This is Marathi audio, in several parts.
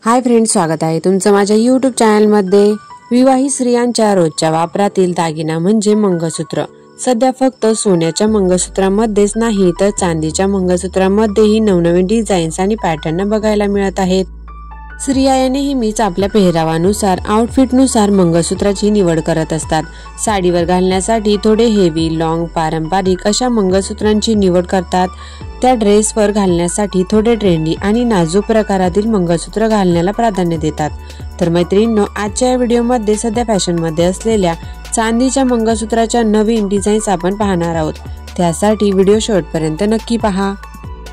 हाय फ्रेंड्स, स्वागत आहे तुमचं माझ्या यूट्यूब चॅनलमध्ये। विवाहित स्त्रियांच्या रोजच्या वापरातील दागिना म्हणजे मंगळसूत्र। सध्या फक्त सोन्याच्या मंगळसूत्रामध्येच नाही तर चांदीच्या मंगळसूत्रामध्येही नवनवीन डिझाईन्स आणि पॅटर्न बघायला मिळत आहेत। स्त्रिया नेहमीच आपल्या पेहरावानुसार आउटफिटनुसार मंगळसूत्राची निवड करत असतात। साडीवर घालण्यासाठी थोडे हेवी, लॉंग, पारंपरिक अशा मंगळसूत्रांची निवड करतात। त्या ड्रेसवर घालण्यासाठी थोडे ट्रेंडी आणि नाजूक प्रकारातील मंगळसूत्र घालण्याला प्राधान्य देतात। तर मैत्रिणींनो, आजच्या या व्हिडिओमध्ये सध्या फॅशनमध्ये असलेल्या चांदीच्या मंगळसूत्राच्या नवीन डिझाईन्स आपण पाहणार आहोत। त्यासाठी व्हिडिओ शेवटपर्यंत नक्की पहा।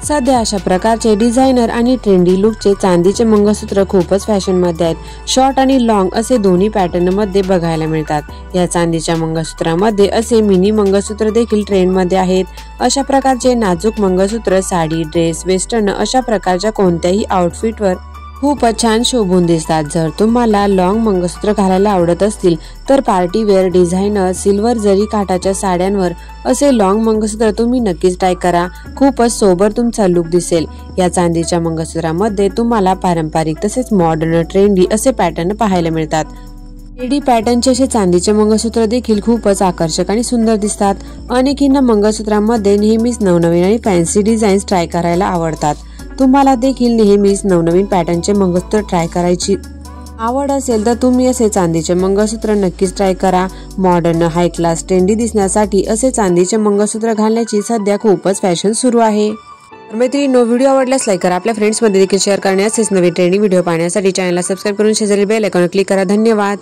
सध्या अशा प्रकारचे डिझायनर आणि ट्रेंडी लुकचे चांदीचे मंगळसूत्र खूपच फॅशनमध्ये आहेत। शॉर्ट आणि लॉंग असे दोन्ही पॅटर्न मध्ये बघायला मिळतात। या चांदीच्या मंगळसूत्रामध्ये असे मिनी मंगळसूत्र देखील ट्रेंडमध्ये आहेत। अशा प्रकारचे नाजूक मंगळसूत्र साडी, ड्रेस, वेस्टर्न अशा प्रकारच्या कोणत्याही आउटफिटवर खूपच छान शोभून दिसतात। जर तुम्हाला लॉंग मंगळसूत्र घालायला आवडत असतील तर पार्टी वेअर, डिझायनर, सिल्वर जरी काठाच्या साड्यांवर असे लॉंग मंगळसूत्र तुम्ही नक्कीच ट्राय करा। खूपच सोबर तुमचा लुक दिसेल। या चांदीच्या मंगळसूत्रामध्ये तुम्हाला पारंपरिक तसेच मॉडर्न, ट्रेंडी असे पॅटर्न पाहायला मिळतात। लेडी पॅटर्नचे असे चांदीचे मंगळसूत्र देखील खूपच आकर्षक आणि सुंदर दिसतात। अनेकींना मंगळसूत्रामध्ये नेहमीच नवनवीन आणि फॅन्सी डिझाईन्स ट्राय करायला आवडतात। तुम्हाला देखील नेहमीच नवनवीन पॅटर्नचे मंगळसूत्र ट्राय करायची आवड असेल तर तुम्ही असे चांदीचे मंगळसूत्र नक्कीच ट्राय करा। मॉडर्न, हाय क्लास, ट्रेंडी दिसण्यासाठी असे चांदीचे मंगळसूत्र घालण्याची सध्या खूपच फॅशन सुरू आहे। मैत्रिणींनो, व्हिडिओ आवडल्यास लाईक करा, आपल्या फ्रेंड्स मध्ये देखील शेअर करण्यास नवीन ट्रेंडिंग व्हिडिओ पाहण्यासाठी चॅनलला सबस्क्राईब करून शेजारी बेल आयकॉन क्लिक करा। धन्यवाद।